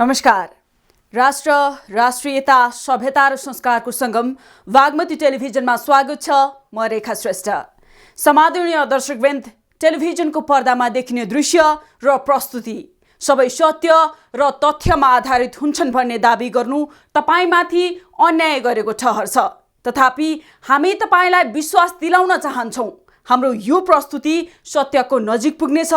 नमस्कार। राष्ट्र, राष्ट्रियता, सभ्यता र संस्कारको संगम बागमती टेलिभिजनमा स्वागत छ। म रेखा श्रेष्ठ। समादरणीय दर्शकवृन्द, टेलिभिजनको पर्दामा देखिने दृश्य र प्रस्तुति सबै सत्य र तथ्यमा आधारित हुन्छन् भन्ने दाबी गर्नु तपाईमाथि अन्याय गरेको ठहर छ। तथापि हामी तपाईलाई विश्वास दिलाउन चाहन्छौं, हाम्रो यो प्रस्तुति सत्यको नजिक पुग्नेछ,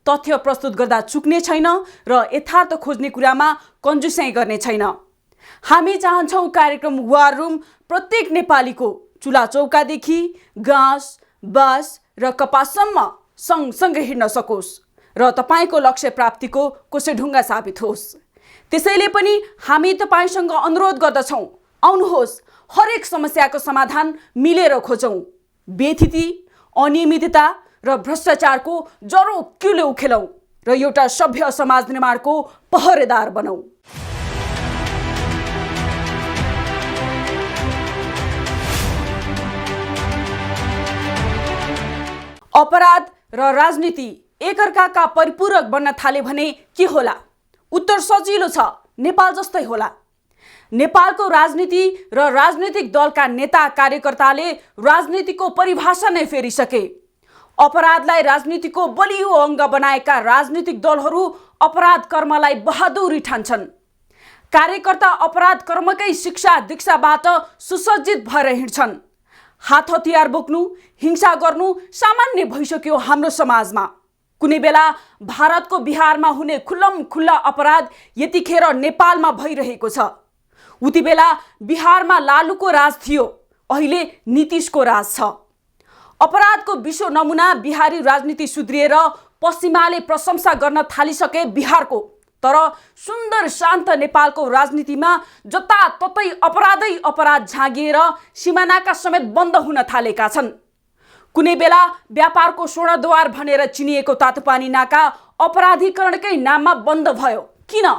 तथ्य प्रस्तुत गर्दा चुक्ने छैन र यथार्थ खोज्ने कुरामा कन्जुसाइ गर्ने छैन। हामी चाहन्छौं कार्यक्रम वार रुम प्रत्येक नेपालीको चुला चौकादेखि गाँस, बाँस र कपाससम्म सँगसँगै हिँड्न सकोस् र तपाईको लक्ष्य प्राप्तिको कोसेढुङ्गा साबित होस्। त्यसैले पनि हामी तपाईसँग अनुरोध गर्दछौं, आउनुहोस्, हरेक समस्याको समाधान मिलेर खोजौं। बेथिति, अनियमितता र भ्रष्टाचारको जरो किलो उखेलौं र एउटा सभ्य समाज निर्माणको पहरेदार बनौं। अपराध र राजनीति एकअर्काका परिपूरक बन्न थाले भने के होला? उत्तर सजिलो छ, नेपाल जस्तै होला। नेपालको राजनीति र राजनीतिक दलका नेता कार्यकर्ताले राजनीतिको परिभाषा नै फेरिसके। अपराधलाई राजनीतिको बलियो अङ्ग बनाएका राजनीतिक दलहरू अपराध कर्मलाई बहादुरी ठान्छन्। कार्यकर्ता अपराध कर्मकै शिक्षा दीक्षाबाट सुसज्जित भएर हिँड्छन्। हात हतियार बोक्नु, हिंसा गर्नु सामान्य भइसक्यो हाम्रो समाजमा। कुनै बेला भारतको बिहारमा हुने खुल्लम खुल्ला अपराध यतिखेर नेपालमा भइरहेको छ। उति बेला बिहारमा लालुको राज थियो, अहिले नीतिशको राज छ। अपराधको विश्व नमुना बिहारी राजनीति सुध्रिएर पश्चिमाले प्रशंसा गर्न थालिसके बिहारको, तर सुन्दर शान्त नेपालको राजनीतिमा जताततै अपराधै अपराध झाँगिएर सिमानाका समेत बन्द हुन थालेका छन्। कुनै बेला व्यापारको स्वर्णद्वार भनेर चिनिएको तातोपानी नाका अपराधीकरणकै नाममा बन्द भयो। किन?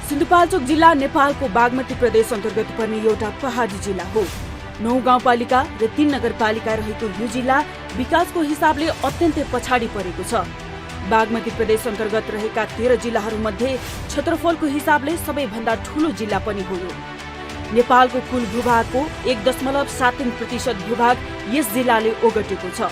सिन्धुपाल्चोक जिल्ला नेपालको बागमती प्रदेश अन्तर्गत पर्ने एउटा पहाडी जिल्ला हो। 9 गाउँपालिका र 3 नगरपालिका रहेको यो जिल्ला विकासको हिसाबले अत्यन्तै पछाडि परेको छ। बागमती प्रदेश अन्तर्गत रहेका 13 जिल्लाहरूमध्ये क्षेत्रफलको हिसाबले सबैभन्दा ठूलो जिल्ला पनि हो। नेपालको कुल भूभागको 1.73% भूभाग यस जिल्लाले ओगटेको छ।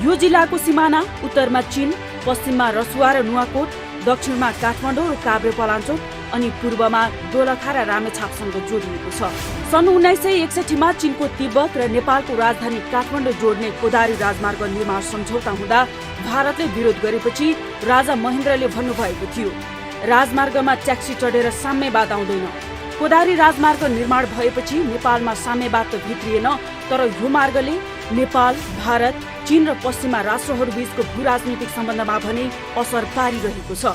यो जिल्लाको सिमाना उत्तरमा चीन, पश्चिममा रसुवा र नुवाकोट, दक्षिणमा काठमाडौँ र काभ्रेपलाञ्चोक अनि पूर्वमा दोलखा र रामेछापसँग जोडिएको छ। सन् 1961 मा चीनको तिब्बत र नेपालको राजधानी काठमाडौँ जोड्ने कोदारी राजमार्ग निर्माण सम्झौता हुँदा भारतले विरोध गरेपछि राजा महेन्द्रले भन्नुभएको थियो, राजमार्गमा ट्याक्सी चढेर साम्यवाद आउँदैन। कोदारी राजमार्ग निर्माण भएपछि नेपालमा साम्यवाद त भित्रिएन, तर यो मार्गले नेपाल, भारत, चीन र पश्चिमा राष्ट्रहरूबीचको भू राजनीतिक सम्बन्धमा भने असर पारिरहेको छ।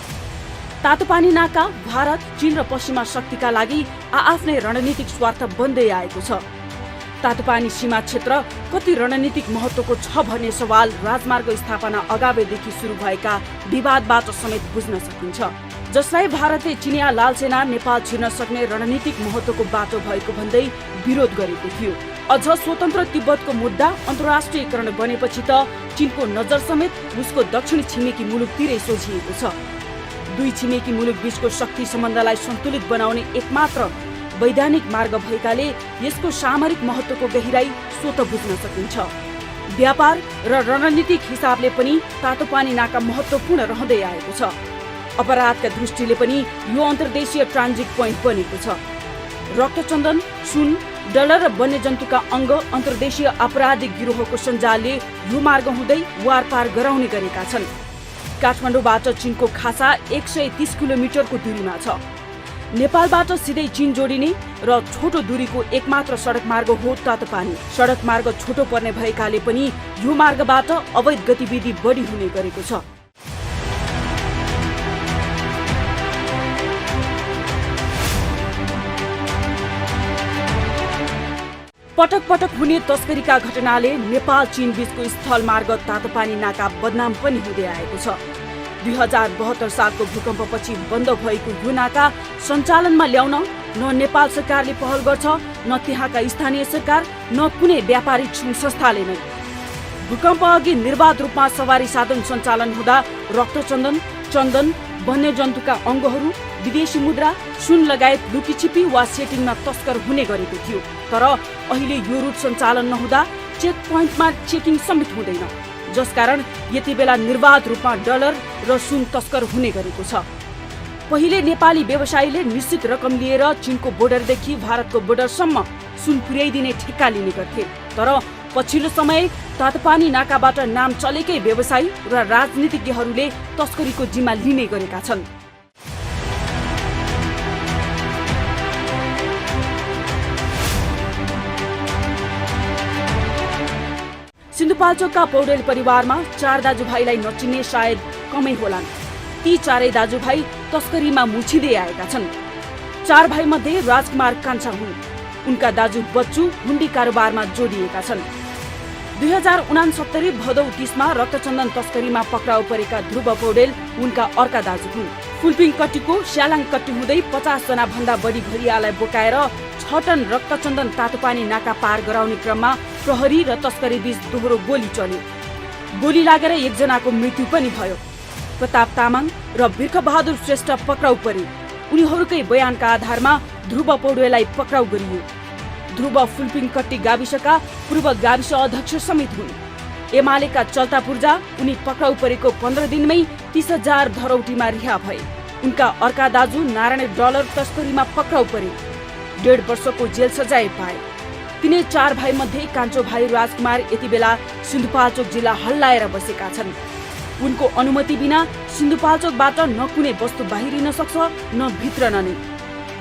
तातोपानी नाका भारत, चीन र पश्चिमा शक्तिका लागि आफ्नै रणनीतिक स्वार्थ बन्दै आएको छ। तातोपानी सीमा क्षेत्र कति रणनीतिक महत्त्वको छ भन्ने सवाल राजमार्ग स्थापना अगावैदेखि सुरु भएका विवादबाट समेत बुझ्न सकिन्छ, जसलाई भारतले चिनिया लालसेना नेपाल छिर्न सक्ने रणनीतिक महत्त्वको बाटो भएको भन्दै विरोध गरेको थियो। अझ स्वतन्त्र तिब्बतको मुद्दा अन्तर्राष्ट्रियकरण बनेपछि त चीनको नजर समेत उसको दक्षिणी छिमेकी मुलुकतिरै सोझिएको छ। दुई छिमेकी मुलुक बीचको शक्ति सम्बन्धलाई सन्तुलित बनाउने एकमात्र वैधानिक मार्ग भएकाले यसको सामरिक महत्त्वको गहिराई स्वत बुझ्न सकिन्छ। व्यापार र रणनीतिक हिसाबले पनि तातोपानी नाका महत्त्वपूर्ण रहँदै आएको छ। अपराधका दृष्टिले पनि यो अन्तर्देशीय ट्रान्जिट पोइन्ट बनेको छ। रक्तचन्दन, सुन, डलर र वन्यजन्तुका अङ्ग अन्तर्देशीय आपराधिक गिरोहको सञ्जालले यो मार्ग हुँदै वारपार गराउने गरेका छन्। काठमाडौँबाट चीनको खासा 130 किलोमिटरको दूरीमा छ। नेपालबाट सिधै चीन जोडिने र छोटो दूरीको एकमात्र सडक मार्ग हो तातोपानी। सडक मार्ग छोटो पर्ने भएकाले पनि यो मार्गबाट अवैध गतिविधि बढी हुने गरेको छ। पटक पटक हुने तस्करीका घटनाले नेपाल चीन बीचको स्थल मार्ग तातोपानी नाका बदनाम पनि हुँदै आएको छ। 2072 सालको भूकम्पपछि बन्द भएको यो नाका सञ्चालनमा ल्याउन न नेपाल सरकारले पहल गर्छ, न त्यहाँका स्थानीय सरकार, न कुनै व्यापारिक संस्थाले नै। भूकम्प अघि निर्वाध रूपमा सवारी साधन सञ्चालन हुँदा रक्तचन्दन, चन्दन, वन्यजन्तुका अङ्गहरू, विदेशी मुद्रा, सुन लगायत लुकीछिपी वा सेटिङमा तस्कर हुने गरेको थियो। तर अहिले यो रुट सञ्चालन नहुँदा चेक पोइन्टमा चेकिङ समेत हुँदैन, जसकारण यति बेला निर्वाध रूपमा डलर र सुन तस्कर हुने गरेको छ। पहिले नेपाली व्यवसायीले निश्चित रकम लिएर चीनको बोर्डरदेखि भारतको बोर्डरसम्म सुन पुर्याइदिने ठेक्का लिने गर्थे। तर पछिल्लो समय तातोपानी नाकाबाट नाम चलेकै व्यवसायी र राजनीतिज्ञहरूले तस्करीको जिम्मा लिने गरेका छन्। सिन्धुपाल्चोकका पौडेल परिवारमा 4 दाजुभाइलाई नचिन्ने सायद कमै होलान्। ती 4 दाजुभाइ तस्करीमा मुछिँदै आएका छन्। 4 भाइमध्ये राजकुमार कान्छा हुन्। उनका दाजु बच्चु हुन्डी कारोबारमा जोडिएका छन्। 2069 भदौ 30मा रक्तचन्दन तस्करीमा पक्राउ परेका ध्रुव पौडेल उनका अर्का दाजु हुन्। फुलपिङ कट्टीको स्यालाङ कट्टी हुँदै 50 जना भन्दा बढी घरियालाई बोकाएर 6 टन रक्तचन्दन तातोपानी नाका पार गराउने क्रममा प्रहरी र तस्करी बीच दोहोरो गोली चल्यो। गोली लागेर 1 जनाको मृत्यु पनि भयो। प्रताप तामाङ र बिर्खबहादुर श्रेष्ठ पक्राउ परे। उनीहरूकै बयानका आधारमा ध्रुव पौडेललाई पक्राउ गरियो। ध्रुव फुलपिङ कट्टी गाविसका पूर्व गाविस अध्यक्ष समेत हुन्। एमालेका चल्ता पूर्जा उनी पक्राउ परेको 15 दिनमै 30,000 धरौटीमा रिहा भए। उनका अर्का दाजु नारायण डलर तस्करीमा पक्राउ परे। 1.5 वर्षको जेल सजाय पाए। तिनै 4 भाइ मध्ये कान्छो भाइ राजकुमार यति बेला सिन्धुपाल्चोक जिल्ला हल्लाएर बसेका छन्। उनको अनुमति बिना सिन्धुपाल्चोकबाट न कुनै वस्तु बाहिरिन सक्छ, न भित्रन नै।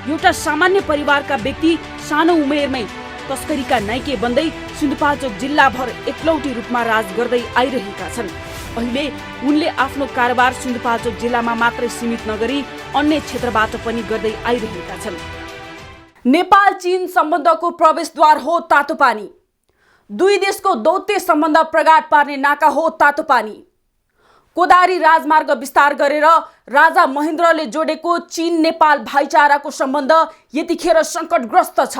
एउटा सामान्य परिवारका व्यक्ति सानो उमेरमै तस्करीका नाइके बन्दै सिन्धुपाल्चोक जिल्लाभर एकलौटी रूपमा राज गर्दै आइरहेका छन्। अहिले उनले आफ्नो कारोबार सिन्धुपाल्चोक जिल्लामा मात्रै सीमित नगरी अन्य क्षेत्रबाट पनि गर्दै आइरहेका छन्। नेपाल चीन सम्बन्धको प्रवेशद्वार हो तातोपानी। दुई देशको दौत्य सम्बन्ध प्रगाड पार्ने नाका हो तातोपानी। कोदारी राजमार्ग विस्तार गरेर राजा महेन्द्रले जोडेको चीन नेपाल भाइचाराको सम्बन्ध यतिखेर सङ्कटग्रस्त छ।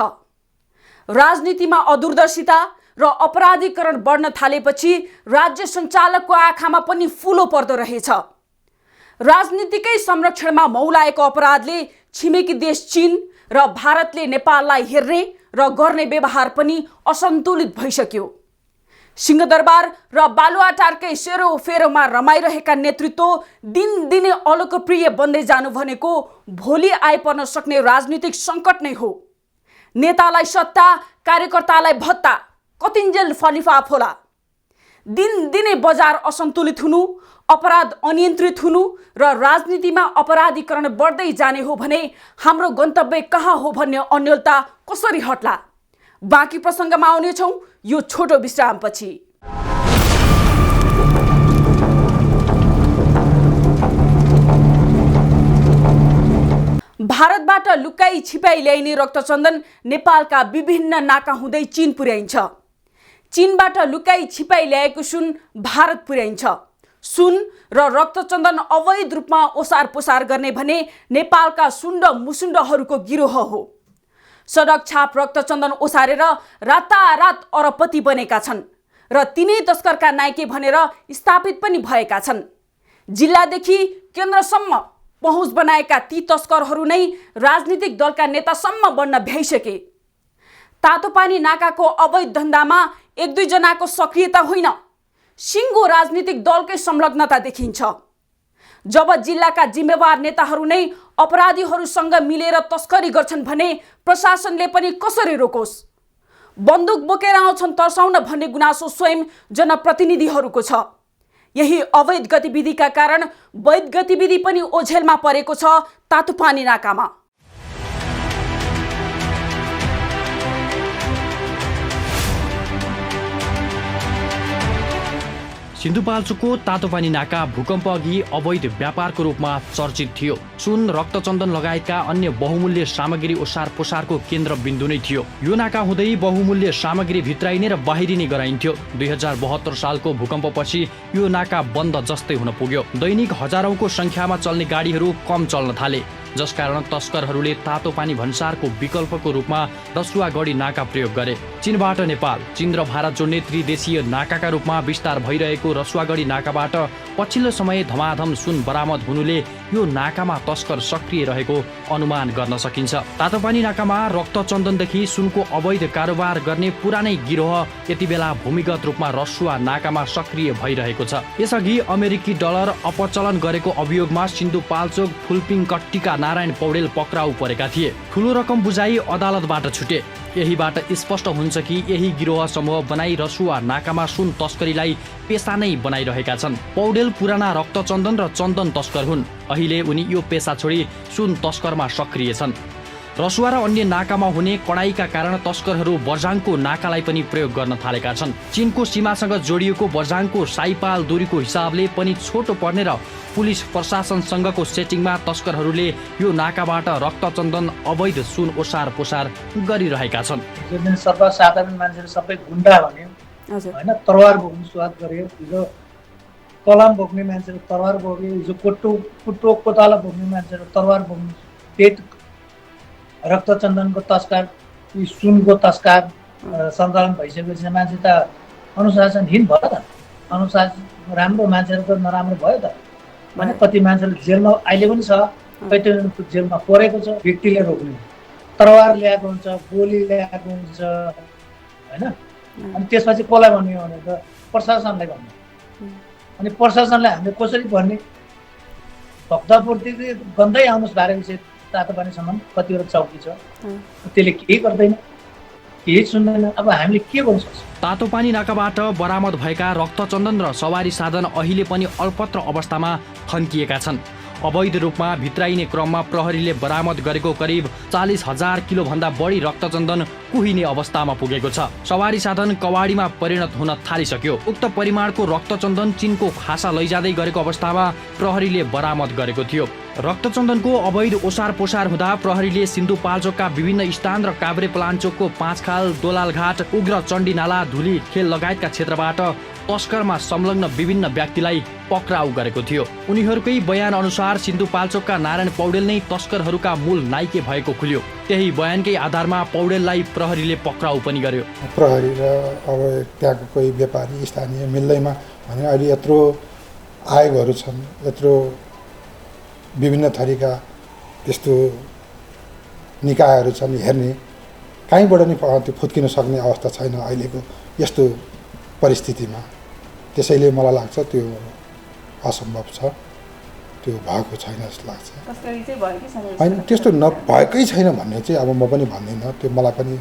राजनीतिमा अदूरदर्शिता र अपराधीकरण बढ्न थालेपछि राज्य सञ्चालकको आँखामा पनि फुलो पर्दो रहेछ। राजनीतिकै संरक्षणमा मौलाएको अपराधले छिमेकी देश चीन र भारतले नेपाललाई हेर्ने र गर्ने व्यवहार पनि असन्तुलित भइसक्यो। सिंहदरबार र बालुवाटारकै सेरोफेरोमा रमाइरहेका नेतृत्व दिनदिनै अलोकप्रिय बन्दै जानु भनेको भोलि आइपर्न सक्ने राजनीतिक सङ्कट नै हो। नेतालाई सत्ता, कार्यकर्तालाई भत्ता, कतिन्जेल फलिफाप होला। दिनदिनै बजार असन्तुलित हुनु, अपराध अनियन्त्रित हुनु र राजनीतिमा अपराधीकरण बढ्दै जाने हो भने हाम्रो गन्तव्य कहाँ हो भन्ने अन्यलता कसरी हट्ला? बाँकी प्रसङ्गमा आउनेछौँ यो छोटो विश्रामपछि। भारतबाट लुकाई छिपाई ल्याइने रक्तचन्दन नेपालका विभिन्न नाका हुँदै चीन पुर्याइन्छ। चीनबाट लुकाई छिपाई ल्याएको सुन भारत पुर्याइन्छ। सुन र रक्तचन्दन अवैध रूपमा ओसार पोसार गर्ने भने नेपालका सुण्ड मुसुण्डहरूको गिरोह हो। सडक छाप रक्तचन्दन ओसारेर रातारात अरबपति बनेका छन् र तिनै तस्करका नाइके भनेर स्थापित पनि भएका छन्। जिल्लादेखि केन्द्रसम्म पहुँच बनाएका ती तस्करहरू नै राजनीतिक दलका नेतासम्म बन्न भ्याइसके। तातोपानी नाकाको अवैध धन्दामा 1-2 जनाको सक्रियता होइन, सिङ्गो राजनीतिक दलकै संलग्नता देखिन्छ। जब जिल्लाका जिम्मेवार नेताहरू नै अपराधीहरूसँग मिलेर तस्करी गर्छन् भने प्रशासनले पनि कसरी रोकोस्? बन्दुक बोकेर आउँछन् तर्साउन भन्ने गुनासो स्वयं जनप्रतिनिधिहरूको छ। यही अवैध गतिविधिका कारण वैध गतिविधि पनि ओझेलमा परेको छ तातोपानी नाकामा। सिन्धुपाल्चोकको तातोपानी नाका भूकम्प अघि अवैध व्यापारको रूपमा चर्चित थियो। सुन, रक्तचन्दन लगायतका अन्य बहुमूल्य सामग्री ओसार पोसारको केन्द्रबिन्दु नै थियो। यो नाका हुँदै बहुमूल्य सामग्री भित्राइने र बाहिरिने गराइन्थ्यो। 2072 सालको भूकम्पपछि यो नाका बन्द जस्तै हुन पुग्यो। दैनिक हजारौंको संख्यामा चल्ने गाडीहरू कम चल्न थाले। जसकारण तस्करहरूले तातो पानी भन्सारको विकल्पको रूपमा रसुवागढी नाका प्रयोग गरे। चीनबाट नेपाल, चीन र भारत जोड्ने त्रिदेशीय नाकाका रूपमा विस्तार भइरहेको रसुवागढी नाकाबाट पछिल्लो समय धमाधम सुन बरामद हुनुले यो नाकामा तस्कर सक्रिय रहेको अनुमान गर्न सकिन्छ। तातोपानी नाकामा रक्तचन्दनदेखि सुनको अवैध कारोबार गर्ने पुरानै गिरोह यति बेला भूमिगत रूपमा रसुवा नाकामा सक्रिय भइरहेको छ। यसअघि अमेरिकी डलर अपचलन गरेको अभियोगमा सिन्धुपाल्चोक फुलपिङकट्टीका नारायण पौडेल पक्राउ परेका थिए। ठूलो रकम बुझाइ अदालतबाट छुटे। यहीबाट स्पष्ट हुन्छ कि यही गिरोह समूह बनाई रसुवा नाकामा सुन तस्करीलाई पेसा नै बनाइरहेका छन्। पौडेल पुराना रक्तचन्दन र चन्दन तस्कर हुन्। अहिले उनी यो पेसा छोडी सुन तस्करमा सक्रिय छन्। रसुवा र अन्य नाकामा हुने कडाइका कारण तस्करहरू बर्जाङको नाकालाई पनि प्रयोग गर्न थालेका छन्। चीनको सीमासँग जोडिएको बर्जाङको साइपाल दूरीको हिसाबले पनि छोटो पर्ने र पुलिस प्रशासनसँगको सेटिङमा तस्करहरूले यो नाकाबाट रक्तचन्दन अवैध सुन ओसार पोसार गरिरहेका छन्। जुन दिन सर्वसाधारण मान्छेले सबै गुन्डा भन्यो होइन, तरवार बोक्नु सुरुवात गर्यो। हिजो कलम बोक्ने मान्छेले तरवार बोक्यो, हिजो कुट्टो कोताला बोक्ने मान्छेले तरवार बोक्नु। पेट रक्तचन्दनको तस्कर, सुनको तस्कर सञ्चालन भइसकेपछि मान्छे त अनुशासनहीन भयो त। अनुशासन राम्रो मान्छेहरू त नराम्रो भयो त भने कति मान्छेले जेलमा अहिले पनि छ, कति जेलमा परेको छ। व्यक्तिले रोक्ने तरवार ल्याएको हुन्छ, गोली ल्याएको हुन्छ होइन। अनि त्यसपछि कसलाई भन्ने भने त प्रशासनलाई भन्ने। अनि प्रशासनलाई हामीले कसरी भन्ने? भक्तपुरदेखि गन्दै आउनुहोस् बारेपछि तातोपानीसम्म कतिवटा चौकी छ, त्यसले केही गर्दैन, केही सुन्दैन। अब हामीले के गर्नु सक्छौँ? तातोपानी नाकाबाट बरामद भएका रक्तचन्दन र सवारी साधन अहिले पनि अल्पत्र अवस्थामा थन्किएका छन्। अवैध रूपमा भित्राइने क्रममा प्रहरीले बरामद गरेको करिब 40,000 किलोभन्दा बढी रक्तचन्दन कुहिने अवस्थामा पुगेको छ। सवारी साधन कवाडीमा परिणत हुन थालिसक्यो। उक्त परिमाणको रक्तचन्दन चीनको खासा लैजाँदै गरेको अवस्थामा प्रहरीले बरामद गरेको थियो। रक्तचन्दनको अवैध ओसार पोसार हुँदा प्रहरीले सिन्धुपाल्चोकका विभिन्न स्थान र काभ्रे पलाञ्चोकको पाँचखाल, दोलालघाट, उग्र चण्डी नाला, धुली खेल लगायतका क्षेत्रबाट तस्करमा संलग्न विभिन्न व्यक्तिलाई पक्राउ गरेको थियो। उनीहरूकै बयान अनुसार सिन्धुपाल्चोकका नारायण पौडेल नै तस्करहरूका मूल नाइके भएको खुल्यो। त्यही बयानकै आधारमा पौडेललाई प्रहरीले पक्राउ पनि गर्यो। प्रहरी र अब त्यहाँको कोही व्यापारी स्थानीय मिल्दैमा भने अहिले यत्रो आयोगहरू छन्, यत्रो विभिन्न थरीका त्यस्तो निकायहरू छन् हेर्ने, कहीँबाट नि त्यो फुत्किन सक्ने अवस्था छैन अहिलेको यस्तो परिस्थितिमा। त्यसैले मलाई लाग्छ त्यो असम्भव छ, त्यो भएको छैन जस्तो लाग्छ। होइन त्यस्तो नभएकै छैन भन्ने चाहिँ अब म पनि भन्दिनँ, त्यो मलाई पनि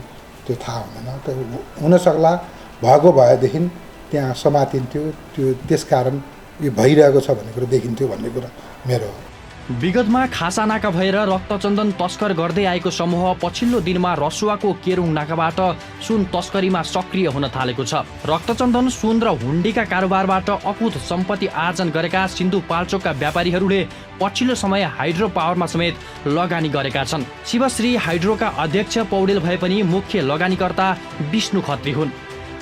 त्यो थाहा हुँदैन। त्यो हुनसक्ला भएको भएदेखि त्यहाँ समातिन्थ्यो, त्यो त्यसकारण यो भइरहेको छ भन्ने कुरो देखिन्थ्यो भन्ने कुरा मेरो हो। विगतमा खासा नाका भएर रक्तचन्दन तस्कर गर्दै आएको समूह पछिल्लो दिनमा रसुवाको केरुङ नाकाबाट सुन तस्करीमा सक्रिय हुन थालेको छ। रक्तचन्दन, सुन र हुन्डीका कारोबारबाट अकुत सम्पत्ति आर्जन गरेका सिन्धुपाल्चोकका व्यापारीहरूले पछिल्लो समय हाइड्रो पावरमा समेत लगानी गरेका छन्। शिवश्री हाइड्रोका अध्यक्ष पौडेल भए पनि मुख्य लगानीकर्ता विष्णु खत्री हुन्।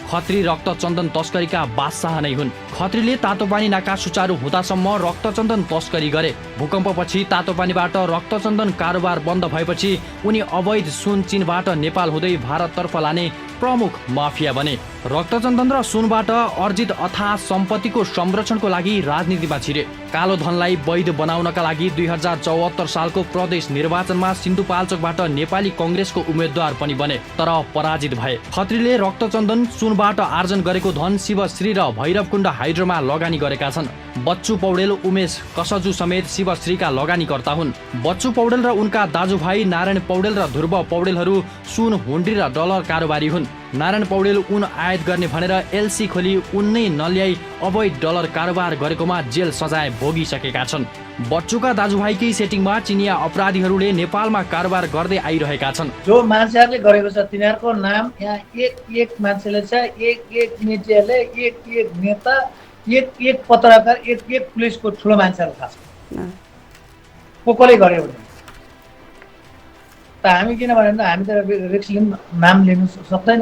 खत्री रक्तचन्दन तस्करीका बादशाह नै हुन्। खत्रीले तातोपानी नाका सुचारू हुँदासम्म रक्तचन्दन तस्करी गरे। भूकम्पपछि तातोपानीबाट रक्तचन्दन कारोबार बन्द भएपछि उनी अवैध सुन चीनबाट नेपाल हुँदै भारततर्फ लाने प्रमुख माफिया बने। रक्तचन्दन र सुनबाट अर्जित अथाह सम्पत्तिको संरक्षणको लागि राजनीतिमा छिरे। कालो धनलाई वैध बनाउनका लागि 2074 सालको प्रदेश निर्वाचनमा सिन्धुपाल्चोकबाट नेपाली कङ्ग्रेसको उम्मेद्वार पनि बने, तर पराजित भए। खत्रीले रक्तचन्दन, सुनबाट आर्जन गरेको धन शिवश्री र भैरवकुण्ड हाइड्रोमा लगानी गरेका छन्। बच्चु पौडेल, उमेश कसजु समेत शिवश्रीका लगानीकर्ता हुन्। बच्चु पौडेल र उनका दाजुभाइ नारायण पौडेल र ध्रुव पौडेलहरू सुन, हुन्डी र डलर कारोबारी हुन्। नारायण पौडेल उन आयात गर्ने भनेर एलसी खोली उन नै नल्याई अवैध डलर कारोबार गरेकोमा जेल सजाय भोगिसकेका छन्। बच्चुका दाजुभाइकै सेटिङमा चिनिया अपराधीहरूले नेपालमा कारोबार गर्दै आइरहेका छन्। जो मान्छेहरूले गरेको छ तिनीहरूको नाम यहाँ एक मान्छेले छ, एक मिडियाले, एक नेता, एक पत्रकार, एक पुलिसको ठुलो मान्छेहरू थाहा छ कसले गर्यो भने। त हामी किन भने हामी त रिक्स लिनु, नाम लिनु सक्दैन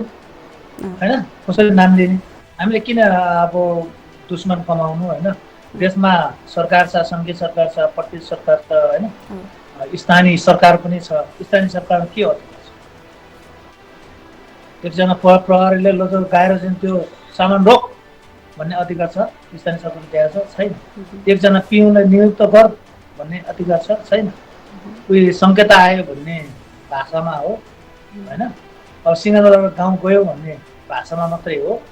होइन, कसैले नाम लिने। हामीले किन अब दुश्मन कमाउनु होइन। देशमा सरकार छ, सङ्घीय सरकार छ, प्रदेश सरकार छ, होइन, स्थानीय सरकार पनि छ। स्थानीय सरकारमा के अधिकार छ? एकजना प्रहरीले लजो गाएर चाहिँ त्यो सामान रोक भन्ने अधिकार छ, स्थानीय सरकारले दिएको छ? छैन। एकजना पिउनलाई नियुक्त गर भन्ने अधिकार छ? छैन। उयो सङ्केत आयो भन्ने भाषामा हो, होइन। अब सिंहदरबार गाउँ गयो भन्ने भाषामा मात्रै हो,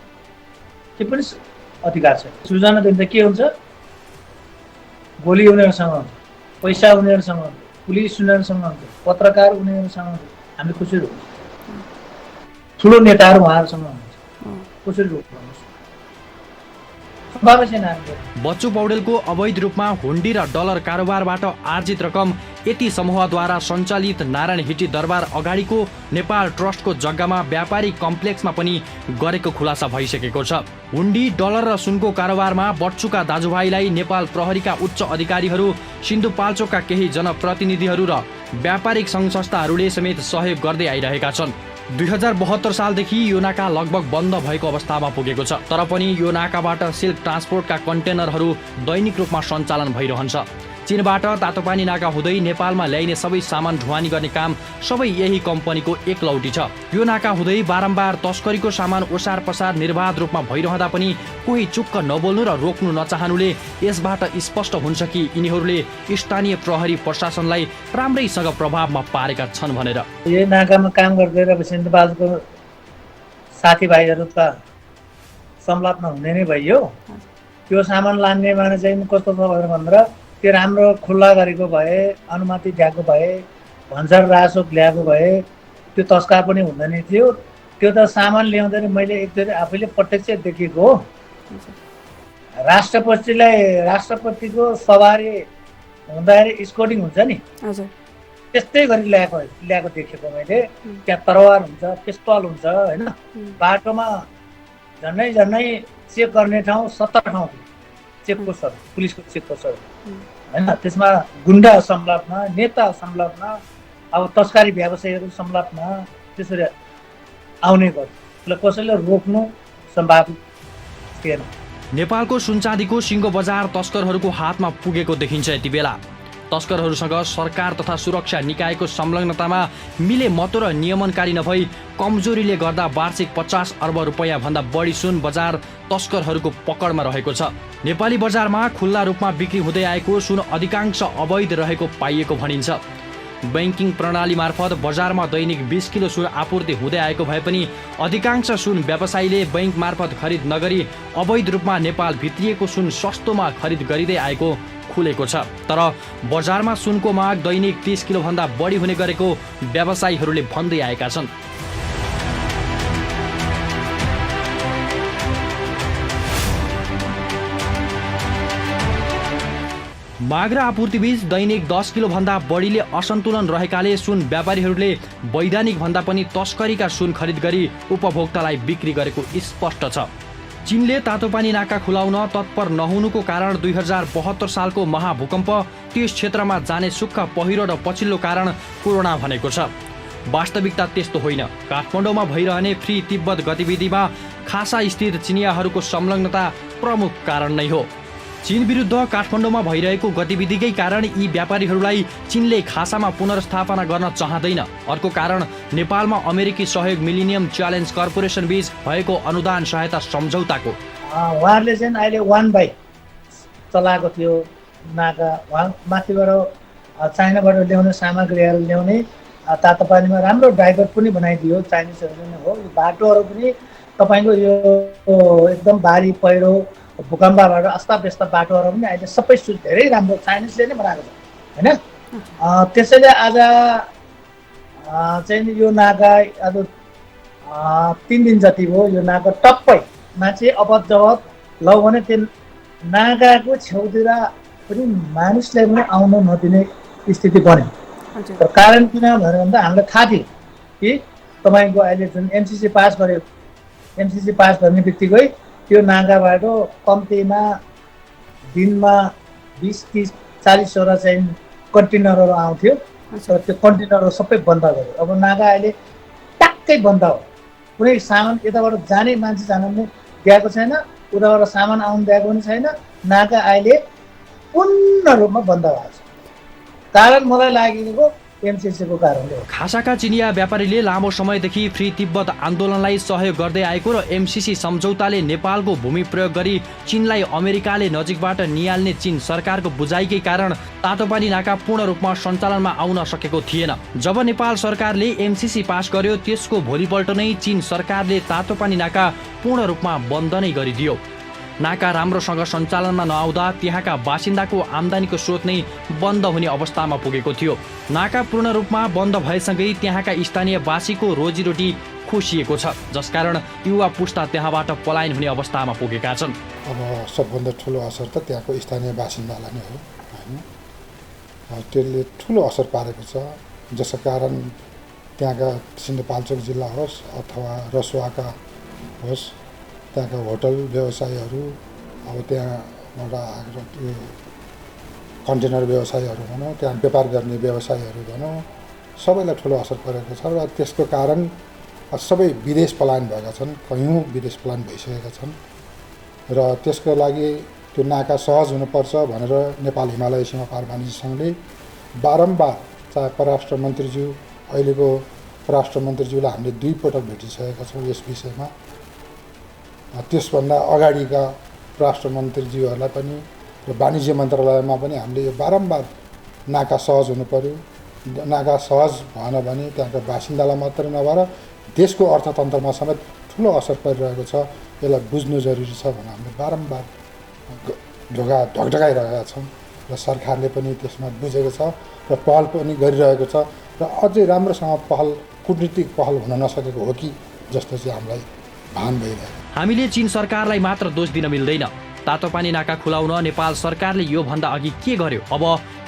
त्यो पनि अधिकार छ। सूचना दिँदा के हुन्छ? गोली उनीहरूसँग हुन्छ, पैसा उनीहरूसँग हुन्छ, पुलिस उनीहरूसँग हुन्छ, पत्रकार उनीहरूसँग हुन्छ। हामी कसरी रोक्छौँ? ठुलो नेताहरू उहाँहरूसँग हुन्छ, कसरी रोक्छौँ? सम्भावना छैन हामीले। बच्चु पौडेलको अवैध रूपमा हुन्डी र डलर कारोबारबाट आर्जित रकम यति समूहद्वारा सञ्चालित नारायण हिटी दरबार अगाडिको नेपाल ट्रस्टको जग्गामा व्यापारी कम्प्लेक्समा पनि गरेको खुलासा भइसकेको छ। हुन्डी, डलर र सुनको कारोबारमा बच्चुका दाजुभाइलाई नेपाल प्रहरीका उच्च अधिकारीहरू, सिन्धुपाल्चोकका केही जनप्रतिनिधिहरू र व्यापारिक सङ्घ संस्थाहरूले समेत सहयोग गर्दै आइरहेका छन्। 2072 सालदेखि यो नाका लगभग बन्द भएको अवस्थामा पुगेको छ। तर पनि यो नाकाबाट सिल्क ट्रान्सपोर्टका कन्टेनरहरू दैनिक रूपमा सञ्चालन भइरहन्छ। चीनबाट तातोपानी नाका हुँदै नेपालमा ल्याइने सबै सामान ढुवानी गर्ने काम सबै यही कम्पनीको एकलौटी छ। यो नाका हुँदै बारम्बार तस्करीको सामान ओसार पसार निर्बाध रूपमा भइरहँदा पनि कोही चुक्क नबोल्नु र रोक्नु नचाहनुले यसबाट स्पष्ट हुन्छ कि यिनीहरूले स्थानीय प्रहरी प्रशासनलाई राम्रैसँग प्रभावमा पारेका छन् भनेर। यही नाकामा काम गर्दै र सिन्धुपाल्चोकको साथीभाइहरू त संलग्न हुने नै भइयो। त्यो सामान लाने माने चाहिँ कस्तो छ भनेर त्यो राम्रो खुल्ला गरेको भए, अनुमति दिएको भए, भन्छर रासोक ल्याएको भए त्यो तस्कार पनि हुँदैन थियो। त्यो त सामान ल्याउँदैन, मैले एकचोटि आफैले प्रत्यक्ष देखेको हो। राष्ट्रपतिको सवारी हुँदाखेरि स्कोटिङ हुन्छ नि, त्यस्तै गरी ल्याएको देखेको मैले। त्यहाँ तरवार हुन्छ, पिस्तौल हुन्छ, होइन। बाटोमा झन्डै चेक गर्ने ठाउँ 70 ठाउँ थियो चेकपोस्टहरू, पुलिसको चेकपोस्टहरू, होइन। त्यसमा गुन्डा संलग्न, नेता संलग्न, अब तस्कारी व्यवसायीहरू संलग्न, त्यसरी आउने गर्छ। कसैले रोक्नु सम्भव थिएन। नेपालको सुनचाँदीको सिङ्गो बजार तस्करहरूको हातमा पुगेको देखिन्छ। यति बेला तस्करहरूसँग सरकार तथा सुरक्षा निकायको संलग्नतामा मिले मतो र नियमनकारी नभई कमजोरीले गर्दा वार्षिक 50 अर्ब रुपैयाँ भन्दा बढी सुन बजार तस्करहरूको पकडमा रहेको छ। नेपाली बजारमा खुल्ला रूपमा बिक्री हुँदै आएको सुन अधिकांश अवैध रहेको पाइएको भनिन्छ। बैंकिङ प्रणाली मार्फत बजारमा दैनिक 20 किलो सुन आपूर्ति हुँदै आएको भए पनि अधिकांश सुन व्यवसायीले बैंक मार्फत खरिद नगरी अवैध रूपमा नेपाल भित्रिएको सुन सस्तोमा खरिद गरिँदै आएको खुलेको छ। तर बजारमा सुनको माग दैनिक 30 किलो भन्दा बढी हुने गरेको व्यवसायीहरूले भन्दै आएका छन्। माग र आपूर्तिबीच दैनिक 10 किलो भन्दा बढीले असन्तुलन रहेकाले सुन व्यापारीहरूले वैधानिक भन्दा पनि तस्करीका सुन खरिद गरी उपभोक्तालाई बिक्री गरेको स्पष्ट छ। चीनले तातोपानी नाका खुलाउन तत्पर नहुनुको कारण 2072 सालको महाभूकम्प त्यस क्षेत्रमा जाने सुक्खा पहिरो र पछिल्लो कारण कोरोना भनेको छ। वास्तविकता त्यस्तो होइन। काठमाडौँमा भइरहने फ्री तिब्बत गतिविधिमा खासा स्थित चिनियाहरूको संलग्नता प्रमुख कारण नै हो। चीन विरुद्ध काठमाडौँमा भइरहेको गतिविधिकै कारण यी व्यापारीहरूलाई चीनले खासामा पुनर्स्थापना गर्न चाहँदैन। अर्को कारण नेपालमा अमेरिकी सहयोग मिलिनियम च्यालेन्ज कर्पोरेसन बीच भएको अनुदान सहायता सम्झौताको। उहाँहरूले चाहिँ अहिले 1 बाई चलाएको थियो नाका। उहाँ माथिबाट चाइनाबाट ल्याउने सामग्रीहरू ल्याउने, तातोपानीमा राम्रो ड्राइभर पनि बनाइदियो, चाइनिजहरूले नै हो। यो बाटोहरू पनि तपाईँको यो एकदम बाढी पहिरो भूकम्पबाट अस्ताव्यस्त बाटोहरू पनि अहिले सबै धेरै राम्रो चाइनिजले नै बनाएको छ, होइन। त्यसैले आज चाहिँ यो नाका अब 3 दिन जति भयो यो नाका टप्पै मान्छे अपत जवत लौ भने त्यो नाकाको छेउतिर पनि मानिसलाई पनि आउन नदिने स्थिति बन्यो। तर कारण किन भनेर भन्दा हामीलाई थाहा थियो कि तपाईँको अहिले जुन एमसिसी पास गर्यो, एमसिसी पास गर्ने बित्तिकै त्यो नाकाबाट कम्तीमा दिनमा 20-30-40 चाहिँ कन्टेनरहरू आउँथ्यो। तर त्यो कन्टेनरहरू सबै बन्द गर्यो। अब नाका अहिले ट्याक्कै बन्द हो। कुनै सामान यताबाट जाने मान्छे जान पनि दिएको छैन, उताबाट सामान आउनु दिएको पनि छैन। नाका अहिले पूर्ण रूपमा बन्द भएको छ। कारण मलाई लागेको एमसिसीको कारणले हो। खासाका चिनिया व्यापारीले लामो समयदेखि फ्री तिब्बत आन्दोलनलाई सहयोग गर्दै आएको र एमसिसी सम्झौताले नेपालको भूमि प्रयोग गरी चीनलाई अमेरिकाले नजिकबाट निहाल्ने चीन सरकारको बुझाइकै कारण तातोपानी नाका पूर्ण रूपमा सञ्चालनमा आउन सकेको थिएन। जब नेपाल सरकारले एमसिसी पास गर्यो त्यसको भोलिपल्ट नै चीन सरकारले तातोपानी नाका पूर्ण रूपमा बन्द नै गरिदियो। नाका राम्रोसँग सञ्चालनमा नआउँदा त्यहाँका बासिन्दाको आम्दानीको स्रोत नै बन्द हुने अवस्थामा पुगेको थियो। नाका पूर्ण रूपमा बन्द भएसँगै त्यहाँका स्थानीयवासीको रोजीरोटी खोसिएको छ, जसकारण युवा पुस्ता त्यहाँबाट पलायन हुने अवस्थामा पुगेका छन्। अब सबभन्दा ठुलो असर त त्यहाँको स्थानीय बासिन्दालाई नै हो होइन। त्यसले ठुलो असर पारेको छ, जसका कारण त्यहाँका सिन्धुपाल्चोक जिल्ला होस् अथवा रसुवाका होस्, त्यहाँका होटल व्यवसायीहरू, अब त्यहाँबाट आएर त्यो कन्टेनर व्यवसायीहरू भनौँ, त्यहाँ व्यापार गर्ने व्यवसायीहरू भनौँ, सबैलाई ठुलो असर परेको छ र त्यसको कारण सबै विदेश पलायन भएका छन्, कयौँ विदेश पलायन भइसकेका छन् र त्यसको लागि त्यो नाका सहज हुनुपर्छ भनेर नेपाल हिमालय सीमा पार वाणिज्य सङ्घले बारम्बार चाहे परराष्ट्र मन्त्रीज्यू, अहिलेको परराष्ट्र मन्त्रीज्यूलाई हामीले 2 पटक भेटिसकेका छौँ यस विषयमा। त्यसभन्दा अगाडिका राष्ट्र मन्त्रीज्यूहरूलाई पनि र वाणिज्य मन्त्रालयमा पनि हामीले यो बारम्बार नाका सहज हुनु पर्यो, नाका सहज भएन भने त्यहाँका बासिन्दालाई मात्रै नभएर देशको अर्थतन्त्रमा समेत ठुलो असर परिरहेको छ, यसलाई बुझ्नु जरुरी छ भनेर हामीले बारम्बार ढकढकाइरहेका छौँ र सरकारले पनि त्यसमा बुझेको छ र पहल पनि गरिरहेको छ र अझै राम्रोसँग पहल, कूटनीतिक पहल हुन नसकेको हो कि जस्तो चाहिँ हामीलाई भान भइरहेको। हामीले चीन सरकारलाई मात्र दोष दिन मिल्दैन। तातोपानी नाका खुलाउन नेपाल सरकारले योभन्दा अघि के गर्यो, अब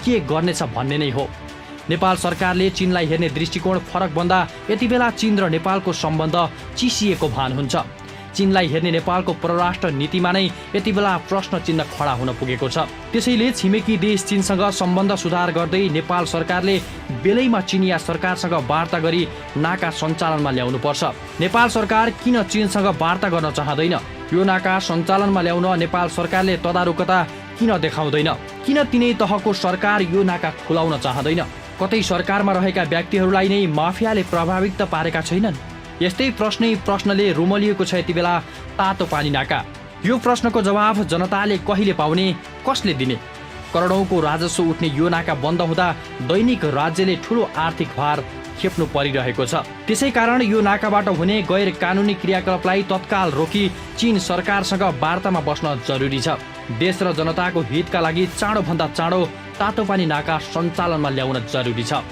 के गर्नेछ भन्ने नै हो। नेपाल सरकारले चीनलाई हेर्ने दृष्टिकोण फरक भन्दा यति बेला चीन र नेपालको सम्बन्ध चिसिएको भान हुन्छ। चीनलाई हेर्ने नेपालको परराष्ट्र नीतिमा नै यति बेला प्रश्न चिन्ह खडा हुन पुगेको छ। त्यसैले छिमेकी देश चीनसँग सम्बन्ध सुधार गर्दै नेपाल सरकारले बेलैमा चिनिया सरकारसँग वार्ता गरी नाका सञ्चालनमा ल्याउनुपर्छ। नेपाल सरकार किन चीनसँग वार्ता गर्न चाहँदैन? यो नाका सञ्चालनमा ल्याउन नेपाल सरकारले तदारुकता किन देखाउँदैन? किन तिनै तहको सरकार यो नाका खुलाउन चाहँदैन? कतै सरकारमा रहेका व्यक्तिहरूलाई नै माफियाले प्रभावित त पारेका छैनन्? यस्तै प्रश्नले रुमलिएको छ यति बेला तातोपानी नाका। यो प्रश्नको जवाफ जनताले कहिले पाउने, कसले दिने? करोडौँको राजस्व उठ्ने यो नाका बन्द हुँदा दैनिक राज्यले ठुलो आर्थिक भार खेप्नु परिरहेको छ। त्यसै कारण यो नाकाबाट हुने गैर कानुनी क्रियाकलापलाई तत्काल रोकी चीन सरकारसँग वार्तामा बस्न जरुरी छ। देश र जनताको हितका लागि चाँडोभन्दा चाँडो तातोपानी नाका सञ्चालनमा ल्याउन जरुरी छ।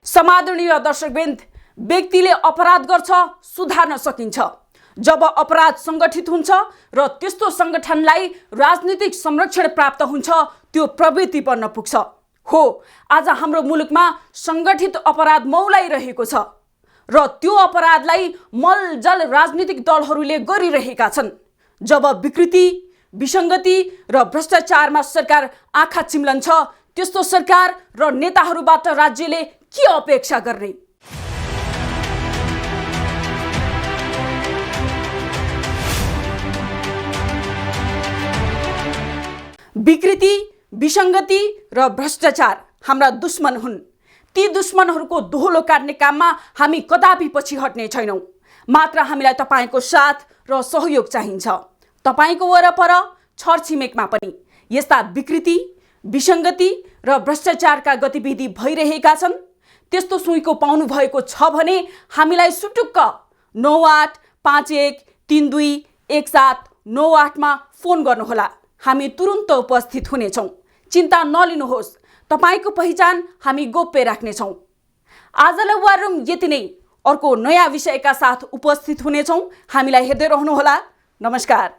समादरणीय दर्शकवृन्द, व्यक्तिले अपराध गर्छ, सुधार्न सकिन्छ जब अपराध सङ्गठित हुन्छ र त्यस्तो सङ्गठनलाई राजनीतिक संरक्षण प्राप्त हुन्छ, त्यो प्रवृत्ति बन्न पुग्छ। हो, आज हाम्रो मुलुकमा सङ्गठित अपराध मौलाइरहेको छ र त्यो अपराधलाई मलजल राजनीतिक दलहरूले गरिरहेका छन्। जब विकृति, विसङ्गति र भ्रष्टाचारमा सरकार आँखा चिम्लन्छ, त्यस्तो सरकार र नेताहरूबाट राज्यले के अपेक्षा गर्ने? विकृति, विसङ्गति र भ्रष्टाचार हाम्रा दुश्मन हुन्। ती दुश्मनहरूको दोहोलो काट्ने काममा हामी कदापि पछि हट्ने छैनौँ। मात्र हामीलाई तपाईँको साथ र सहयोग चाहिन्छ। तपाईँको वरपर, छरछिमेकमा पनि यस्ता विकृति, विसङ्गति र भ्रष्टाचारका गतिविधि भइरहेका छन्। त्यस्तो सुइँको पाउनु भएको छ भने हामीलाई सुटुक्क 9851321798 मा फोन गर्नुहोला। हामी तुरुन्त उपस्थित हुनेछौँ। चिन्ता नलिनुहोस्, तपाईँको पहिचान हामी गोप्य राख्नेछौँ। आजलाई वार रुम यति नै। अर्को नयाँ विषयका साथ उपस्थित हुनेछौँ। हामीलाई हेर्दै रहनुहोला। नमस्कार।